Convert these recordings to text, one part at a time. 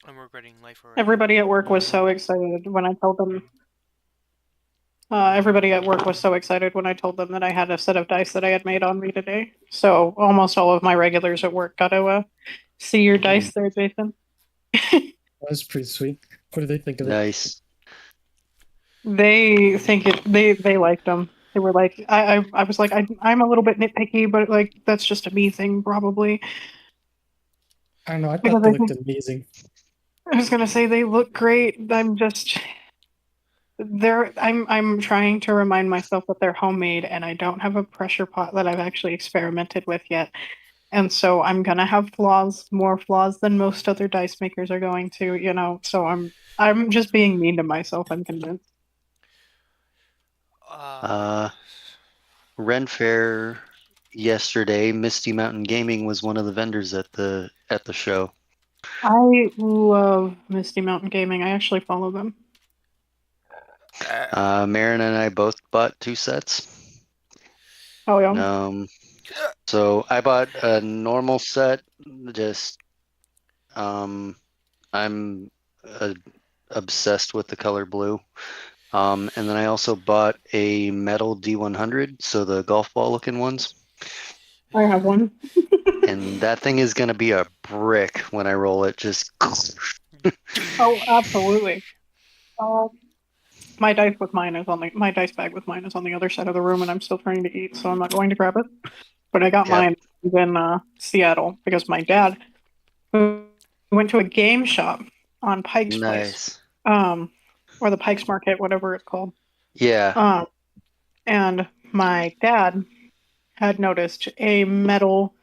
I'm regretting life already. Everybody at work was so excited when I told them. Everybody at work was so excited when I told them that I had a set of dice that I had made on me today. So almost all of my regulars at work got to see your dice there, Jason. That's pretty sweet. What do they think of it? Nice. They think it. They liked them. They were like, I was like, I'm a little bit nitpicky, but like that's just a me thing, probably. I don't know. I Because thought they looked amazing. I was gonna say they look great. I'm trying to remind myself that they're homemade, and I don't have a pressure pot that I've actually experimented with yet. And so I'm gonna have flaws, more flaws than most other dice makers are going to, So I'm just being mean to myself, I'm convinced. Uh, Ren Fair yesterday, Misty Mountain Gaming was one of the vendors at the show. I love Misty Mountain Gaming. I actually follow them. Marin and I both bought 2 sets. Oh yeah. So I bought a normal set. Just I'm obsessed with the color blue. And then I also bought a metal D100, so the golf ball looking ones. I have one. And that thing is gonna be a brick when I roll it. Just Oh, absolutely. My dice with mine is on my dice bag with mine is on the other side of the room, and I'm still trying to eat, so I'm not going to grab it. But I got Yep. mine in Seattle because my dad went to a game shop on Pike's Place, or the Pike's Market, whatever it's called. Yeah. And my dad had noticed a metal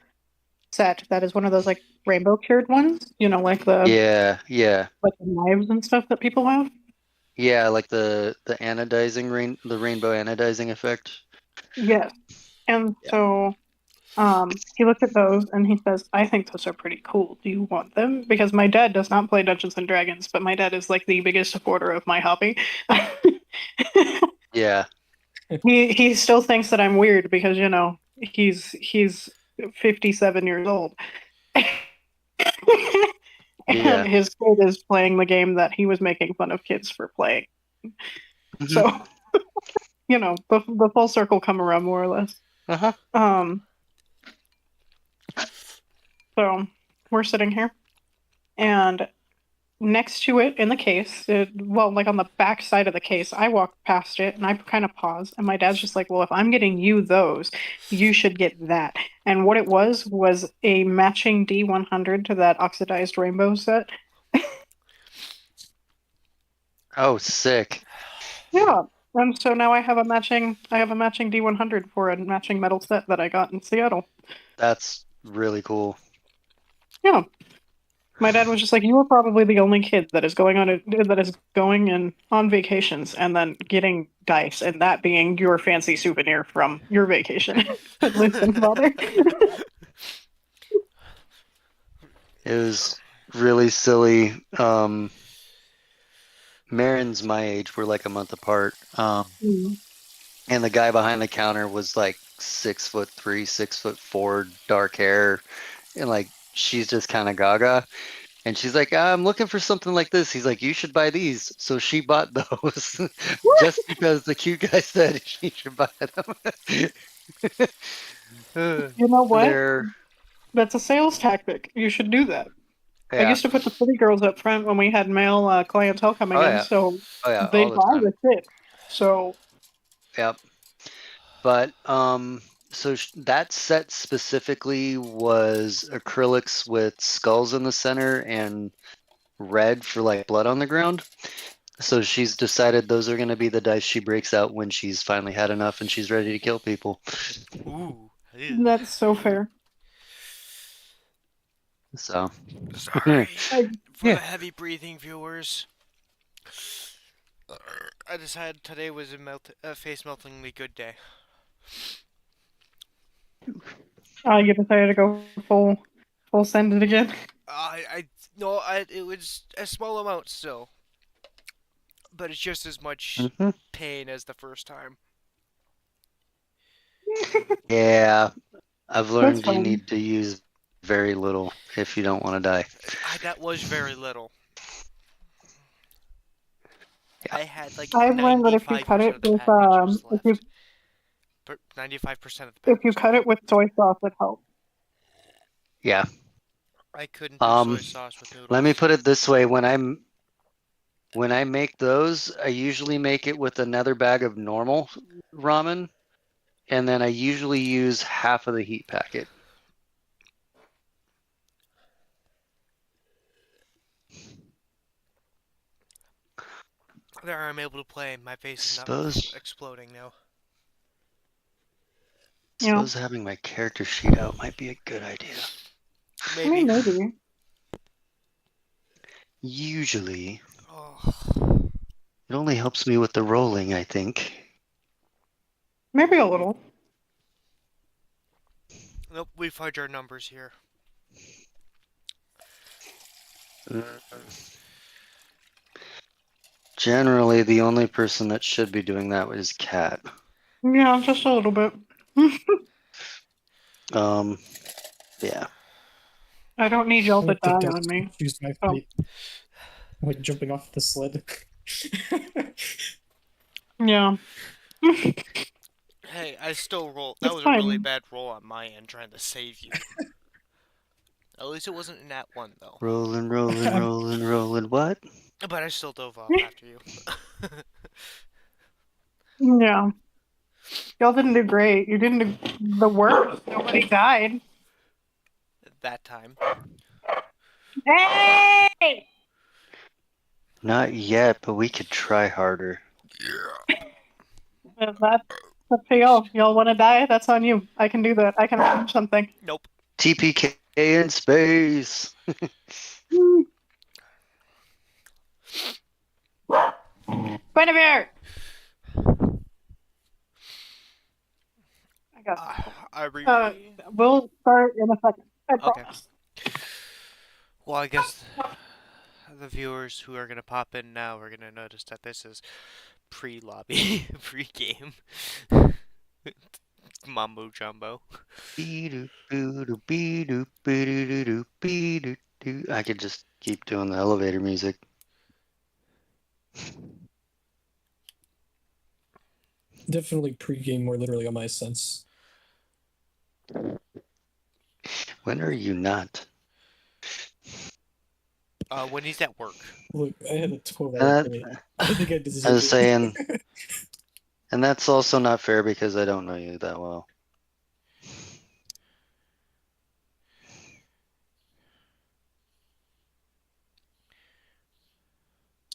set that is one of those like rainbow cured ones, like the Yeah. like the knives and stuff that people have. Yeah, like the anodizing the rainbow anodizing effect. Yes. And Yeah. so he looked at those and he says, I think those are pretty cool. Do you want them? Because my dad does not play Dungeons and Dragons, but my dad is like the biggest supporter of my hobby. Yeah. He still thinks that I'm weird because, he's 57 years old. Yeah. And his kid is playing the game that he was making fun of kids for playing. So, the full circle come around more or less. So we're sitting here, and next to it in the case, like on the back side of the case, I walk past it and I kind of pause, and my dad's just like, "Well, if I'm getting you those, you should get that." And what it was a matching D100 to that oxidized rainbow set. Oh, sick. Yeah. And so now I have a matching D100 for a matching metal set that I got in Seattle. That's really cool. Yeah. My dad was just like, "You are probably the only kid that is going on vacations and then getting dice, and that being your fancy souvenir from your vacation." Listen, father. It was really silly. Marin's my age. We're like a month apart. And the guy behind the counter was like 6'3", 6'4", dark hair, and like she's just kind of gaga. And she's like, I'm looking for something like this. He's like, you should buy these. So she bought those just because the cute guy said she should buy them. You know what? That's a sales tactic. You should do that. I used to put the pretty girls up front when we had male clientele coming in, so they all the buy time. the shit. So Yep. But so that set specifically was acrylics with skulls in the center and red for like blood on the ground. So she's decided those are going to be the dice she breaks out when she's finally had enough and she's ready to kill people. Ooh, that's so fair. So sorry for the heavy breathing viewers. I decided today was a face meltingly good day. You decided to go full send it again. It was a small amount still, but it's just as much pain as the first time. Yeah, I've learned you need to use very little if you don't want to die. That was very little. I had like I've learned that if you cut 95% it of the with packages left. 95% of the if you package. cut it with soy sauce, it helps. Yeah. I couldn't do soy sauce with Let me noodles. put it this way: when I make those, I usually make it with another bag of normal ramen, and then I usually use half of the heat packet. There, I'm able to play. My face is not Suppose exploding now. You know, having my character sheet out might be a good idea. I mean, Maybe. maybe. Usually, Oh. it only helps me with the rolling, I think. Maybe a little. Nope, we fudge our numbers here. Generally, the only person that should be doing that is Kat. Yeah, just a little bit. Yeah. I don't need y'all I to like to die dust on me. choose my Oh. fate. I'm like jumping off the sled. Yeah. Hey, I still rolled. That It's was a really fine. bad roll on my end trying to save you. At least it wasn't in that one, though. Rolling, rolling, rolling, rolling. What? But I still dove off after you. Yeah. Y'all didn't do great. You didn't do the worst. Nobody died. That time. Hey! Not yet, but we could try harder. That's up to y'all. Y'all want to die? That's on you. I can do that. I can arrange something. Nope. TPK in space. Guinevere! I got we'll start in a second. I Okay. promise. Well, I guess the viewers who are gonna pop in now are gonna notice that this is pre-lobby, pre-game. Mambo jumbo. I could just keep doing the elevator music. Definitely pregame more literally on my sense. When are you not? When he's at work. Look, I had a 12-hour day. I think I deserve was it. saying- And that's also not fair because I don't know you that well.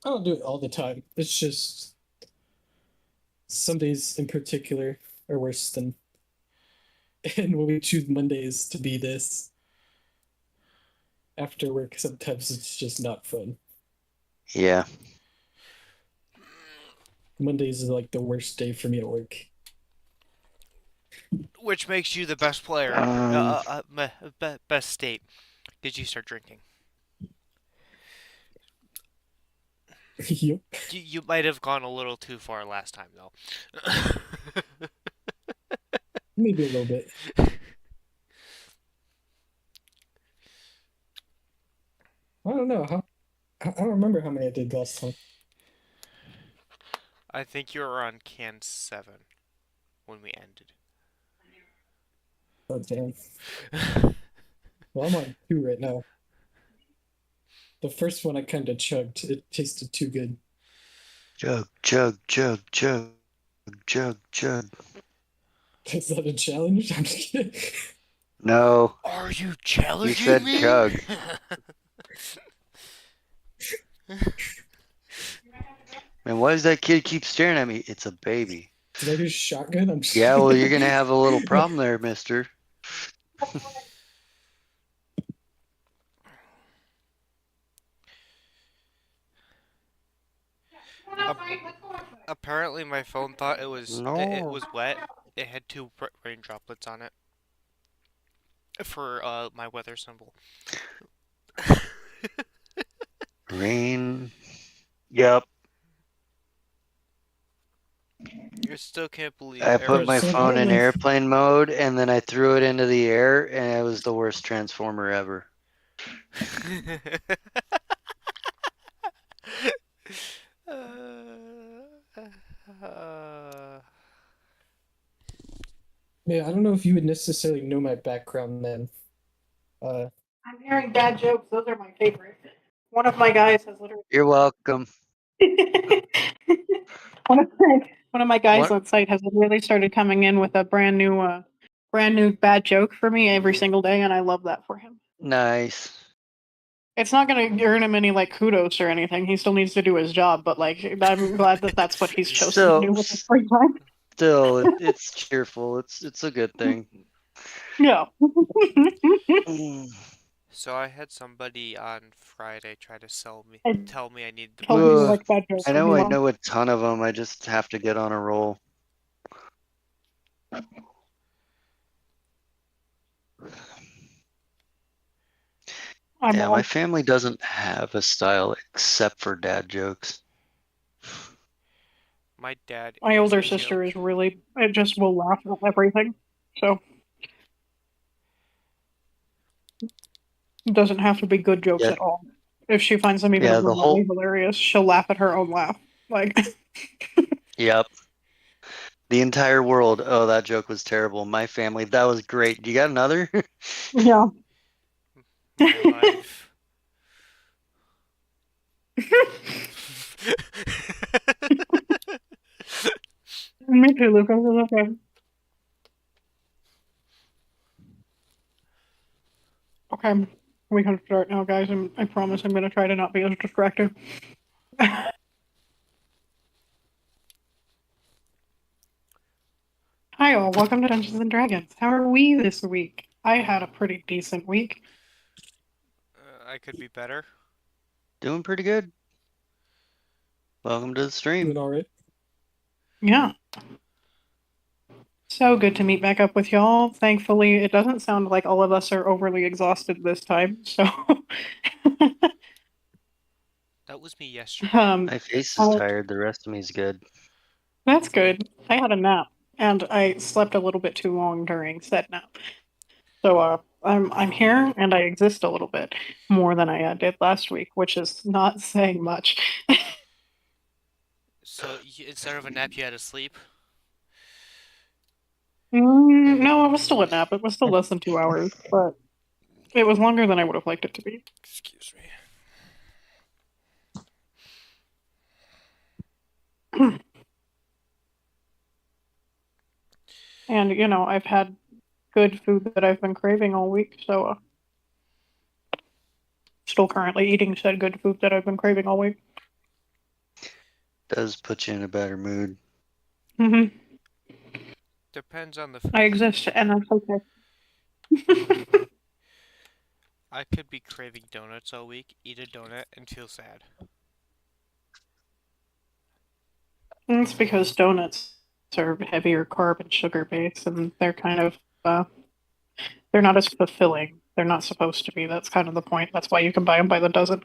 I don't do it all the time. It's just some days in particular are worse than. And when we choose Mondays to be this after work, sometimes it's just not fun. Yeah. Mondays is like the worst day for me at work. Which makes you the best player. Best state. Did you start drinking? Yep. You might have gone a little too far last time, though. Maybe a little bit. I don't know. I don't remember how many I did last time. I think you were on can 7 when we ended. Oh, damn. Well, I'm on 2 right now. The first one I kind of chugged. It tasted too good. Chug, chug, chug, chug, chug, chug. Is that a challenge? I'm just kidding. Oh, No. are you challenging said me? chug. Man, why does that kid keep staring at me? It's a baby. Did I just shotgun? I'm just Yeah, well, you're gonna have a little problem there, mister. Apparently, my phone thought it was No. it was wet. It had 2 rain droplets on it for my weather symbol. Rain. Yep. I still can't believe I put my So I phone don't in know if- airplane mode and then I threw it into the air and it was the worst transformer ever. Yeah, I don't know if you would necessarily know my background then. I'm hearing bad jokes. Those are my favorite. One of my guys has literally. You're welcome. One of my guys What? on site has literally started coming in with a brand new bad joke for me every single day, and I love that for him. Nice. It's not going to earn him any like kudos or anything. He still needs to do his job, but like I'm glad that that's what he's chosen to do with his free time. Still, it's cheerful. It's a good thing. Yeah. So I had somebody on Friday try to tell me I need the Told me you Ugh, like bad jokes. I know a ton of them. I just have to get on a roll. Yeah, my family doesn't have a style except for dad jokes. My dad. My is older a sister joke. is really, it just will laugh at everything. So it doesn't have to be good jokes Yeah, at all. If she finds them even yeah, the remotely whole hilarious, she'll laugh at her own laugh. Like, yep. The entire world. Oh, that joke was terrible. My family, that was great. You got another? yeah. My life. Me too, Lucas. It's okay. Okay, we can start now, guys. I promise I'm going to try to not be as distracted. Hi, all. Welcome to Dungeons and Dragons. How are we this week? I had a pretty decent week. I could be better. Doing pretty good. Welcome to the stream. Doing all right. Yeah. So good to meet back up with y'all. Thankfully, it doesn't sound like all of us are overly exhausted this time. So, That was me yesterday. My face is tired. The rest of me is good. That's good. I had a nap, and I slept a little bit too long during said nap. So, I'm here, and I exist a little bit more than I did last week, which is not saying much. So instead of a nap, you had to sleep. No, it was still a nap. It was still less than 2 hours, but it was longer than I would have liked it to be. Excuse me. And, I've had good food that I've been craving all week, so still currently eating said good food that I've been craving all week. Does put you in a better mood. hmm Depends on the food. I exist, and that's okay. I could be craving donuts all week, eat a donut, and feel sad. It's because donuts are heavier carb and sugar based, and they're kind of they're not as fulfilling. They're not supposed to be. That's kind of the point. That's why you can buy them by the dozen.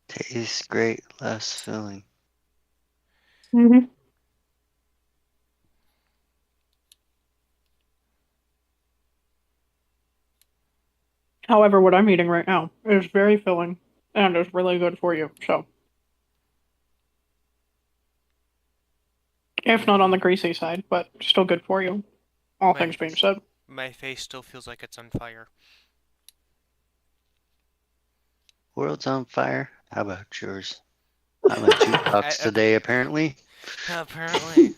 Tastes great, less filling. Mm-hmm. However, what I'm eating right now is very filling and is really good for you. So, if not on the greasy side, but still good for you. All things being said. My face still feels like it's on fire. World's on fire. How about yours? I'm a jukebox today, apparently. Apparently.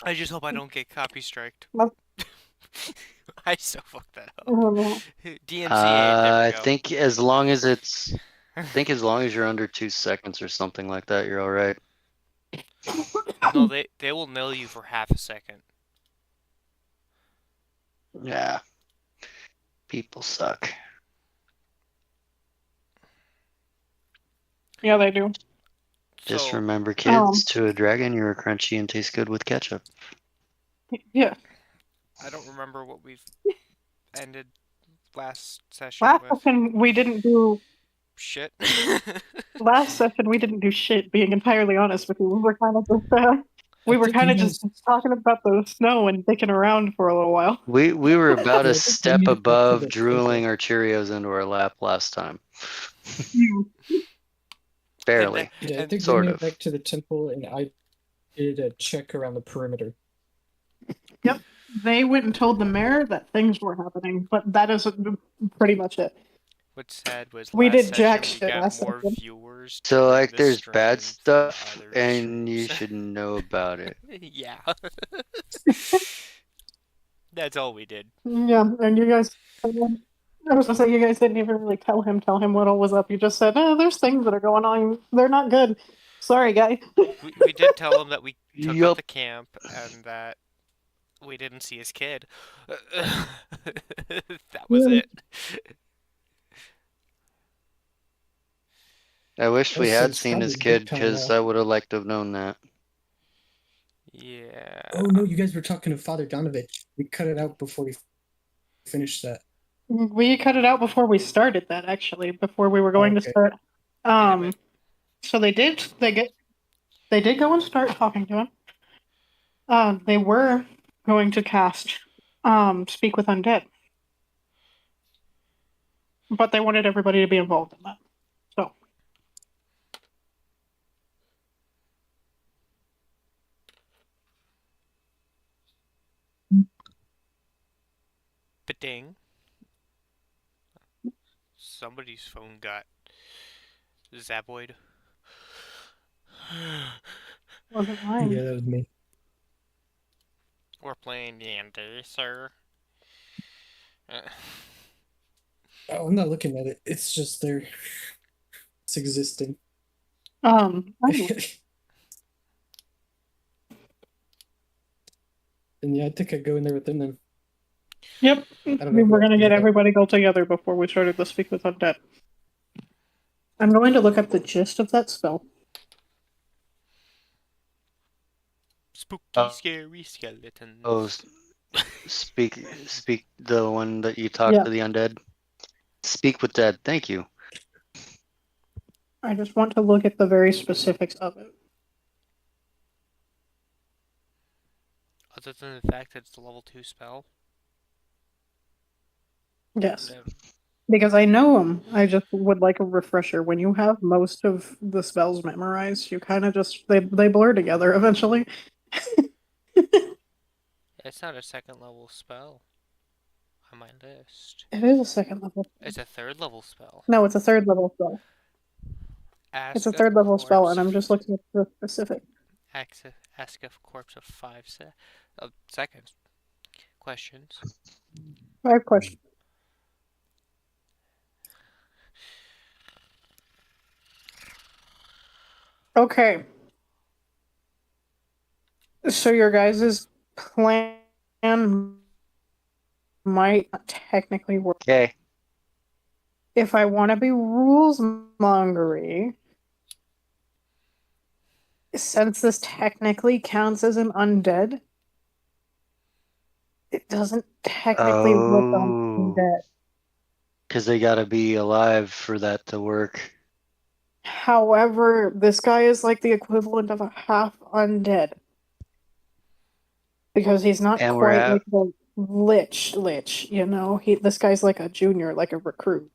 I just hope I don't get copy striked. I so fucked that up. DMCA. I think as long as you're under 2 seconds or something like that, you're all right. No, they will nail you for half a second. Yeah. People suck. Yeah, they do. Just So, remember, kids, to a dragon, you are crunchy and taste good with ketchup. Yeah. I don't remember what we've ended last session Last with. session we didn't do Shit. Last session we didn't do shit. Being entirely honest with you, we were kind of just talking about the snow and dicking around for a little while. We were about Yeah, a I think we step needed to get to above the drooling temple. our Cheerios into our lap last time. Barely. Yeah, I think we Sort made of. it back to the temple, and I did a check around the perimeter. Yep. They went and told the mayor that things were happening, but that is pretty much it. What's sad was We last did jack session we shit got last more session. viewers So during like the there's bad stream than stuff other and you streams. should know about it. Yeah. That's all we did. Yeah, and you guys, I was gonna say, you guys didn't even really tell him what all was up. You just said, there's things that are going on. They're not good. Sorry, guy. We did tell him that we took out Yup. the camp and that we didn't see his kid. That was Yeah. it. I wish we Also, had it's seen his probably big kid time because now. I would have liked to have known that. Yeah. Oh no, you guys were talking to Father Donovich. We cut it out before we finished that. We cut it out before we started that, actually, before we were going to Okay. start. Damn it. So they did go and start talking to him. They were going to cast Speak with Undead. But they wanted everybody to be involved in that. So Ba-ding. Somebody's phone got zaboid. wasn't mine. Yeah, that was me. We're playing D&D, sir. Oh, I'm not looking at it. It's just there. It's existing. I know. And yeah, I think I'd go in there with them then. Yep. I don't We know who were else going to we get got. everybody go together before we started the Speak with Undead. I'm going to look up the gist of that spell. Spooky, scary skeletons. Oh, speak the one that you talked Yeah. to the undead. Speak with dead. Thank you. I just want to look at the very specifics of it. Other than the fact that it's a level 2 spell. Yes. No. Because I know them. I just would like a refresher. When you have most of the spells memorized, you kind of just they blur together eventually. It's not a second level spell on my list. It is a second level. It's a third level spell. No, it's a third level spell. It's a Ask third a level spell, and I'm corpse. just looking at the specific. Ask a corpse of 5 seconds. Questions. I have questions. Okay. So your guys' plan might not technically work. Okay. If I want to be rules mongery, since this technically counts as an undead, it doesn't technically work on Oh, undead. because they gotta be alive for that to work. However, this guy is like the equivalent of a half undead. Because he's not And we're quite at like the lich, you know? This guy's like a junior, like a recruit.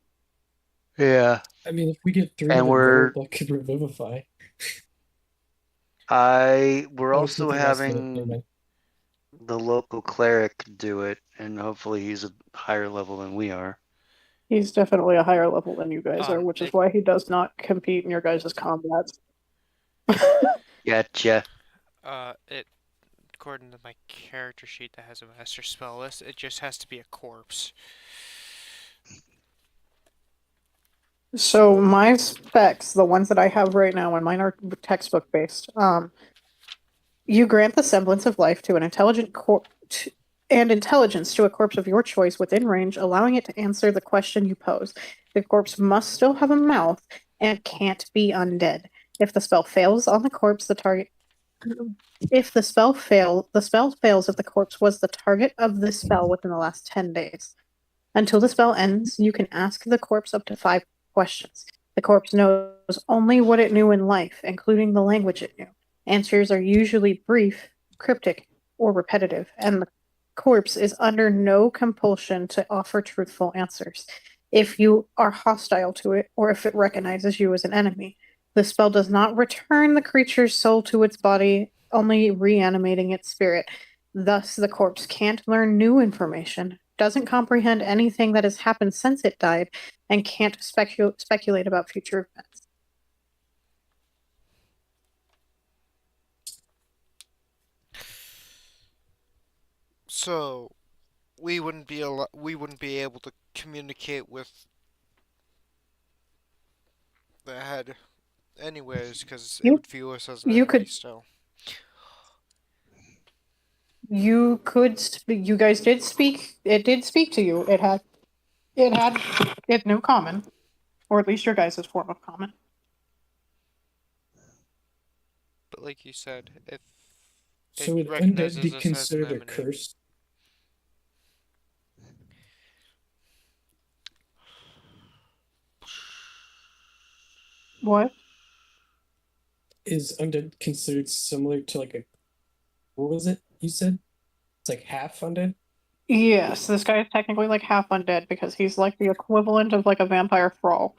yeah. I mean, if we get 3 And of the we're gold, that could revivify. we're I was also looking last minute. Never having mind. the local cleric do it, and hopefully he's a higher level than we are. He's definitely a higher level than you guys are, which is why he does not compete in your guys' combats. Gotcha. According to my character sheet that has a master spell list, it just has to be a corpse. So my specs, the ones that I have right now, and mine are textbook based. You grant the semblance of life to an intelligent and intelligence to a corpse of your choice within range, allowing it to answer the question you pose. The corpse must still have a mouth and can't be undead. If the spell fails on the corpse, the target. If the spell fails if the corpse was the target of the spell within the last 10 days. Until the spell ends, you can ask the corpse up to 5 questions. The corpse knows only what it knew in life, including the language it knew. Answers are usually brief, cryptic, or repetitive, and the corpse is under no compulsion to offer truthful answers. If you are hostile to it, or if it recognizes you as an enemy, the spell does not return the creature's soul to its body, only reanimating its spirit. Thus, the corpse can't learn new information, doesn't comprehend anything that has happened since it died, and can't speculate about future events. So we wouldn't be able to communicate with the head, anyways, because it You would view us as an you enemy could still. you could you guys did speak. It did speak to you. It knew common, or at least your guys' form of common. But like you said, if it So would undead be recognizes us as an considered a enemy, curse? What? Is undead considered similar to like a, what was it you said? It's like half undead? Yes, this guy is technically like half undead because he's like the equivalent of like a vampire thrall.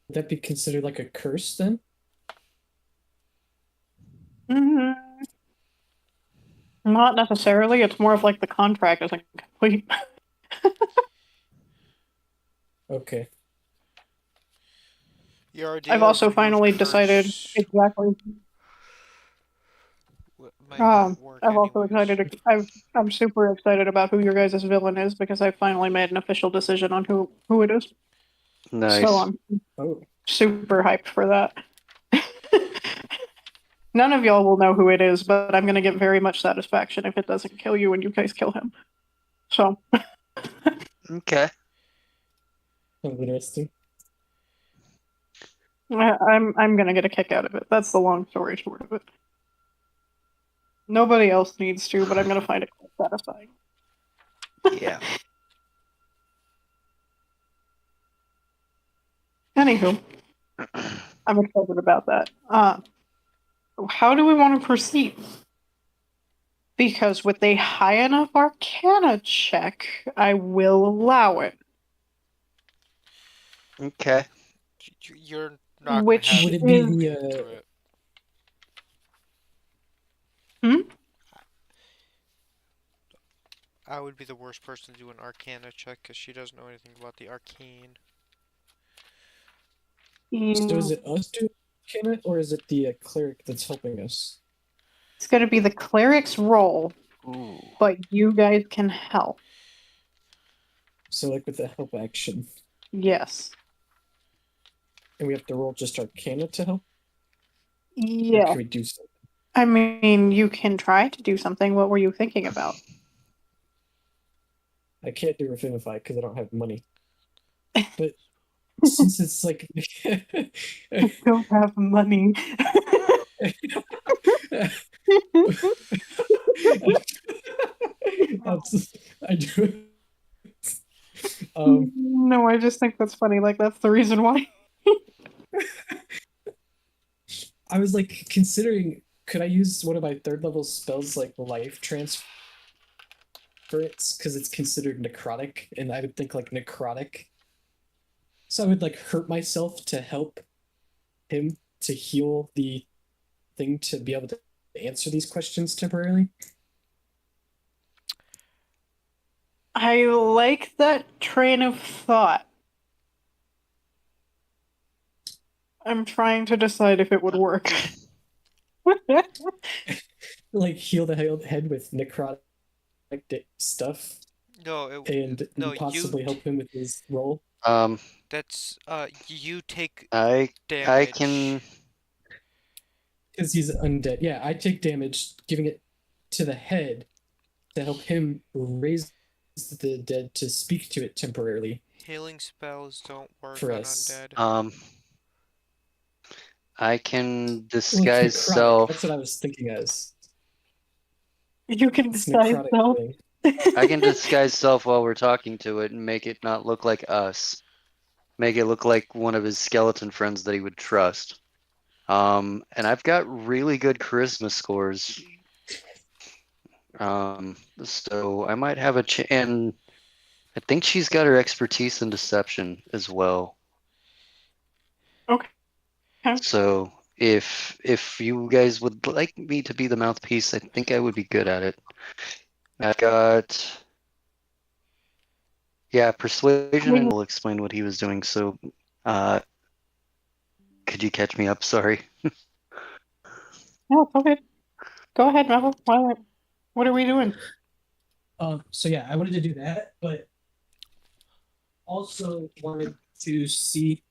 Would that be considered like a curse then? Mm, not necessarily. It's more of like the contract isn't complete. Okay. your idea I've of also remove finally decided curse exactly. might not work I've also anyways. decided. I'm super excited about who your guys' villain is because I finally made an official decision on who it is. So Nice. I'm Oh, super hyped for that. None of y'all will know who it is, but I'm gonna get very much satisfaction if it doesn't kill you and you guys kill him. So Okay. sounds interesting. I'm gonna get a kick out of it. That's the long story short of it. Nobody else needs to, but I'm gonna find it quite satisfying. Yeah. Anywho, I'm excited about that. How do we want to proceed? Because with a high enough Arcana check, I will allow it. Okay. You're not gonna Which have Would it be is the to it. I would be the worst person to do an Arcana check because she doesn't know anything about the arcane. so is it's it us doing Arcana or is it the cleric that's helping us? going to be the cleric's role, Ooh. but you guys can help. So like with the help action, Yes. and we have to roll just Arcana to help? Or Yeah. can we do something? I mean, you can try to do something. What were you thinking about? I can't do Revivify because I don't have money. But since it's like I don't have money. I do. No, I just think that's funny. Like that's the reason why. I was like considering, could I use one of my third level spells like life transference because it's considered necrotic, and I would think like necrotic. So I would like hurt myself to help him to heal the thing to be able to answer these questions temporarily. I like that train of thought. I'm trying to decide if it would work. Like heal the head with necrotic stuff No, and no, possibly help him with his roll. That's you take I damage. can. Because he's undead. Yeah, I take damage, giving it to the head to help him raise the dead to speak to it temporarily. Healing spells don't work For on us. undead. I can Well, it's disguise necrotic. self. That's what I was thinking as. You can It's decide necrotic self. thing. I can disguise self while we're talking to it and make it not look like us. Make it look like one of his skeleton friends that he would trust. And I've got really good charisma scores. So I might have and I think she's got her expertise in deception as well. Okay. So if you guys would like me to be the mouthpiece, I think I would be good at it. I got persuasion, and will explain what he was doing. So, could you catch me up? Sorry. Yeah, it's okay. Go ahead, Neville. What are we doing? So yeah, I wanted to do that, but also wanted to see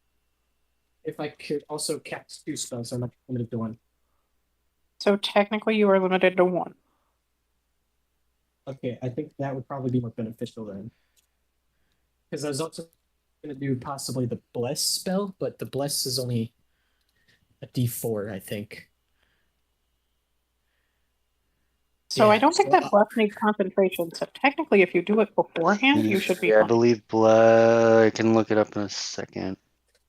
if I could also cast 2 spells. I'm not limited to 1. So technically, you are limited to 1. Okay, I think that would probably be more beneficial then. Because I was also going to do possibly the bless spell, but the bless is only a D4, I think. So I Yeah, don't think so that buff needs concentration. So technically, if you do it beforehand, you should be Yeah, I fine. believe I can look it up in a second.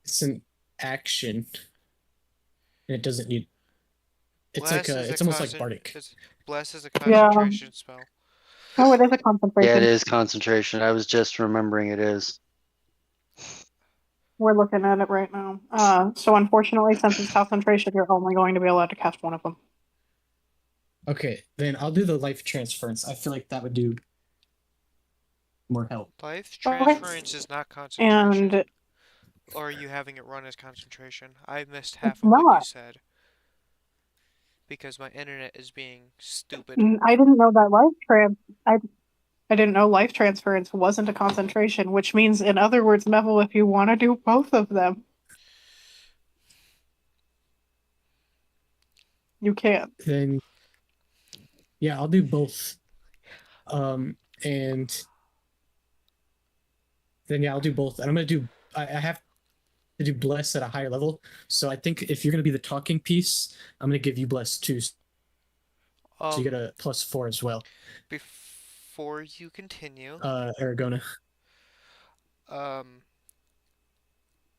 it's an action, and it doesn't need. It's like Bless is it's a almost like bardic. Bless is a Yeah. concentration spell. Oh, it is a Yeah, it concentration. is concentration. I was just remembering it is. We're looking at it right now. So unfortunately, since it's concentration, you're only going to be allowed to cast one of them. Okay, then I'll do the life transference. I feel like that would do more help. Life Okay. transference is not concentration. And Or are you having it run as concentration? I missed half it's of what you not. said. Because my internet is being stupid. I didn't know that I didn't know life transference wasn't a concentration, which means, in other words, Neville, if you want to do both of them, you can. Then yeah, I'll do both. And then yeah, I'll do both. And I'm gonna do. I have to do bless at a higher level. So I think if you're gonna be the talking piece, I'm gonna give you bless too. So you get a +4 as well. Before you continue, Aragona.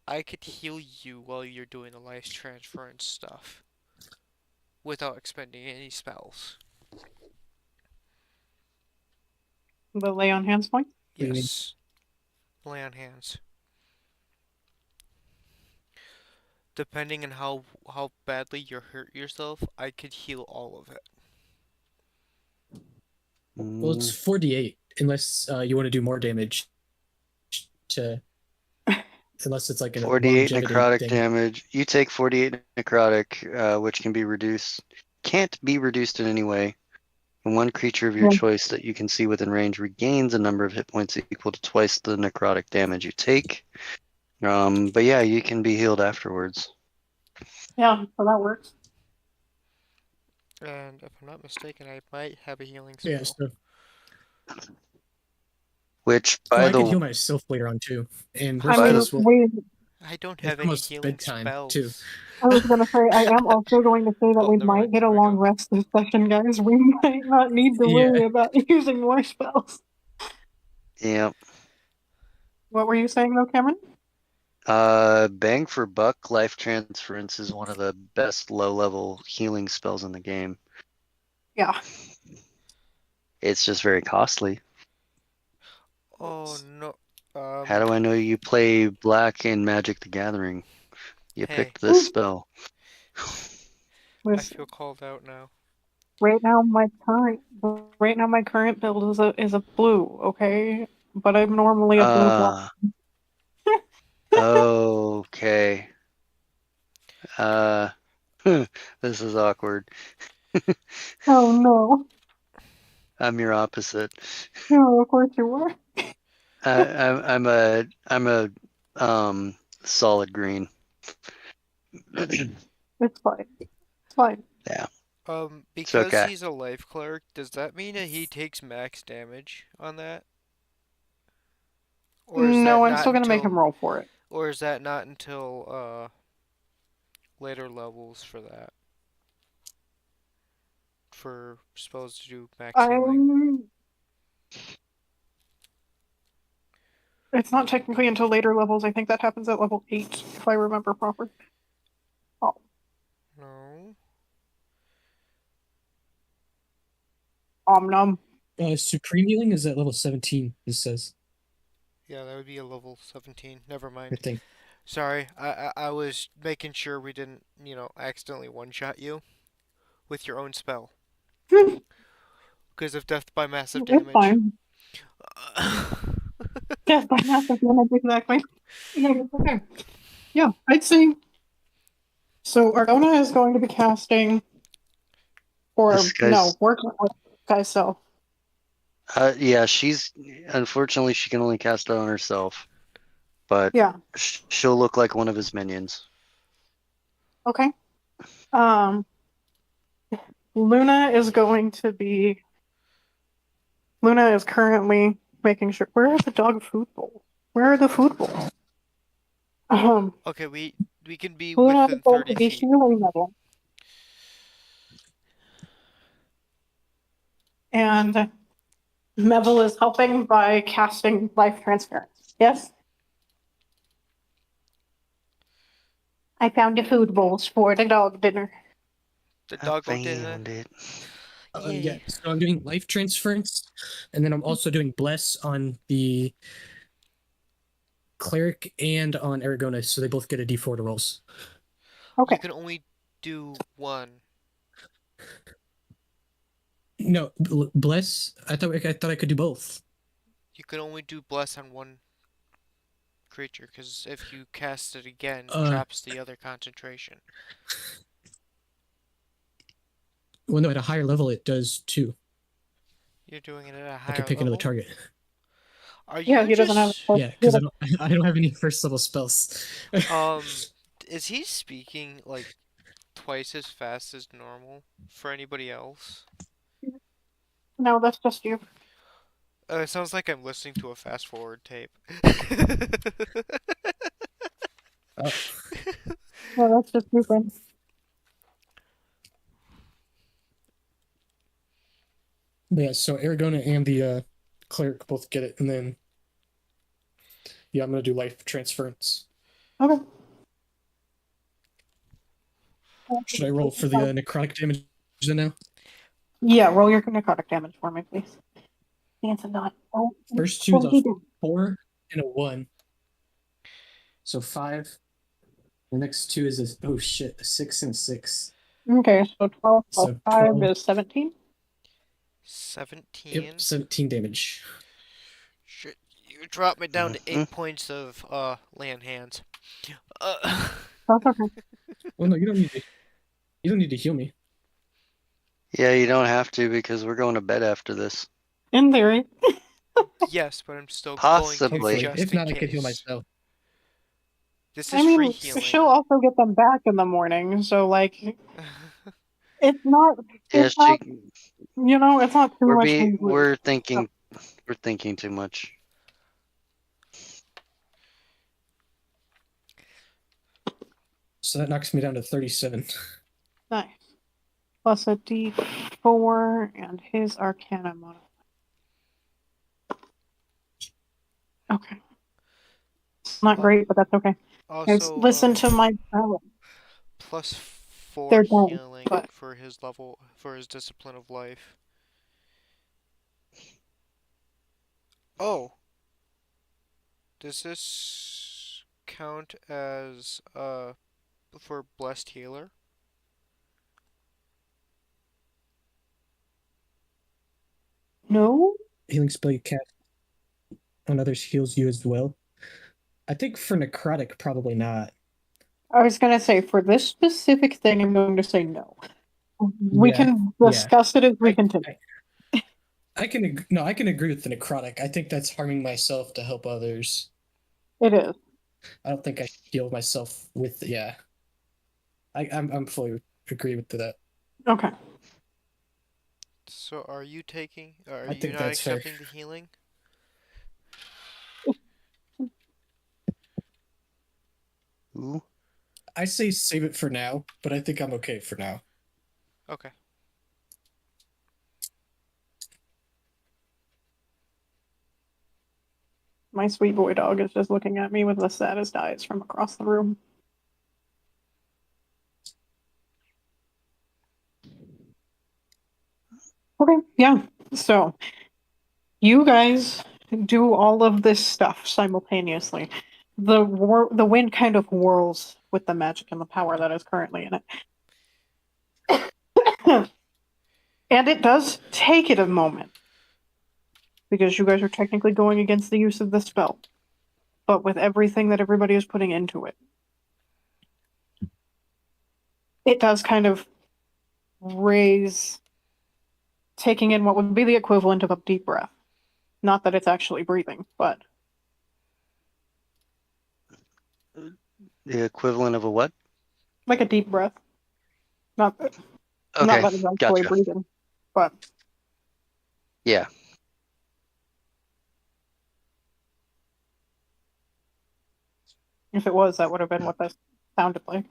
I could heal you while you're doing the life transference stuff. Without expending any spells. The lay on hands point? Yes. Lay on hands. Depending on how badly you hurt yourself, I could heal all of it. Well, it's 4d8 unless you want to do more damage. Unless it's like a 48 longevity necrotic thing. damage. You take 48 necrotic, which can be reduced. Can't be reduced in any way. And one creature of your choice that you can see within range regains a number of hit points equal to twice the necrotic damage you take. But yeah, you can be healed afterwards. Yeah, so that works. And if I'm not mistaken, I might have a healing spell. Yeah, so Which, by I the could heal myself later on too. And I mean, I don't it's have any almost healing bedtime spells. too. I was gonna say, I am also going to say that Oh, we never might mind, get a there we long go. rest this session, guys. We might not need to worry about using more spells. Yep. What were you saying though, Cameron? Bang for buck, life transference is one of the best low-level healing spells in the game. Yeah. It's just very costly. Oh no. How do I know you play black in Magic the Gathering? You Hey. picked this spell. I feel called out now. Right now, my current build is a blue. Okay, but I'm normally a blue. Okay. This is awkward. Oh no. I'm your opposite. No, of course you were. I'm a solid green. It's fine. It's fine. Yeah. Because okay. he's a life cleric, does that mean that he takes max damage on that? Or is No, that I'm not still gonna make until, him roll for it. or is that not until later levels for that? For spells to do max healing? It's not technically until later levels. I think that happens at level 8, if I remember properly. Oh. No. Omnum. Supreme healing is at level 17. It says. Yeah, that would be a level 17. Never I mind. think. Sorry, I was making sure we didn't, accidentally one-shot you with your own spell because of death by massive It's damage. fine. Death by massive damage, exactly. No, it's okay. Yeah, I'd say. So Ardona is going to be casting, This or no, guy's working with guy's self. yeah, she's unfortunately she can only cast it on herself, but Yeah. she'll look like one of his minions. Okay. Um, Luna is going to be. Luna is currently making sure. Where are the dog food bowls? Where are the food bowls? Okay, we can be Luna is within going to 30 be feet. healing Neville. And Neville is helping by casting life transference. Yes? I found the food bowls for the dog dinner. The I doggo dinner. found it. Yeah, Yay. so I'm doing life transference, and then I'm also doing bless on the cleric and on Aragona, so they both get a D4 to rolls. Okay. You can only do one. No, bless. I thought I could do both. You can only do bless on one creature because if you cast it again, it Uh, traps the other concentration. well, no, at a higher level it does too. You're doing it at a I could higher pick another level? target. Are Yeah, you he doesn't have. just Yeah, because I don't I don't have any first level spells. is he speaking like twice as fast as normal for anybody else? No, that's just you. It sounds like I'm listening to a fast forward tape. Oh, No, that's just you, friend. but yeah. So Aragona and the cleric both get it, and then yeah, I'm gonna do life transference. Okay. Should I roll for the necrotic damage then now? Yeah, roll your necrotic damage for me, please. Dance and not. Oh, First two is a 4 and a 1. So 5. The next two is a 6 and a 6. Okay, so 12 plus So 5 12. is 17. 17? Yep, 17 damage. Shit, you dropped me down to Mhm. 8 points of land hands. That's okay. Well, no, you don't need to heal me. Yeah, you don't have to because we're going to bed after this. In theory. Yes, but I'm still going to Possibly. Hopefully, just if in not, I could heal case. myself. This I is free mean, healing. she'll also get them back in the morning, so like it's not Yeah, it's not it's not too we're much be to do. we're thinking too much. So that knocks me down to 37. Nice. Plus a D4 and his Arcana modifier. Okay. It's not great, but that's okay. Guys, Also, listen to my plus 4 They're done, healing but for his level, for his discipline of life. Oh, does this count as for blessed healer? no. Healing spell you cast on others heals you as well. I think for necrotic, probably not. I was gonna say for this specific thing, I'm going to say no. We Yeah, can yeah. discuss it as we continue. I can no, I can agree with the necrotic. I think that's harming myself to help others. It is. I don't think I heal myself with yeah. I'm fully agree with that. Okay. So are you taking, are I you think not that's fair. accepting the healing? Ooh. I say save it for now, but I think I'm okay for now. Okay. My sweet boy dog is just looking at me with the saddest eyes from across the room. Okay, yeah. So you guys do all of this stuff simultaneously. the wind kind of whirls with the magic and the power that is currently in it. And it does take it a moment. Because you guys are technically going against the use of the spell. But with everything that everybody is putting into it, it does kind of raise, taking in what would be the equivalent of a deep breath. Not that it's actually breathing, but The equivalent of a what? like a deep breath. Not Okay, that it's actually gotcha. breathing, but Yeah. if it was, that would have been what that sounded like.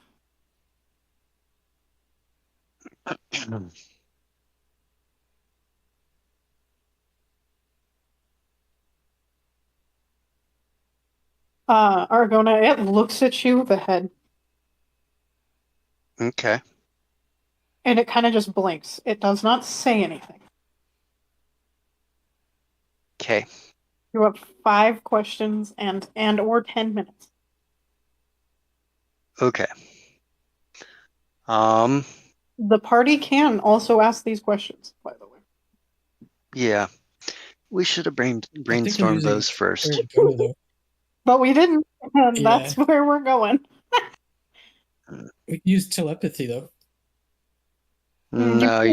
Argona, it looks at you, the head, Okay. and it kind of just blinks. It does not say anything. Okay. You have 5 questions and or 10 minutes. Okay. The party can also ask these questions, by the way. Yeah. We should have I think I'm brainstormed using those first. Argona, though. But we didn't, and Yeah. that's where we're going. We can use telepathy, though. You No, could.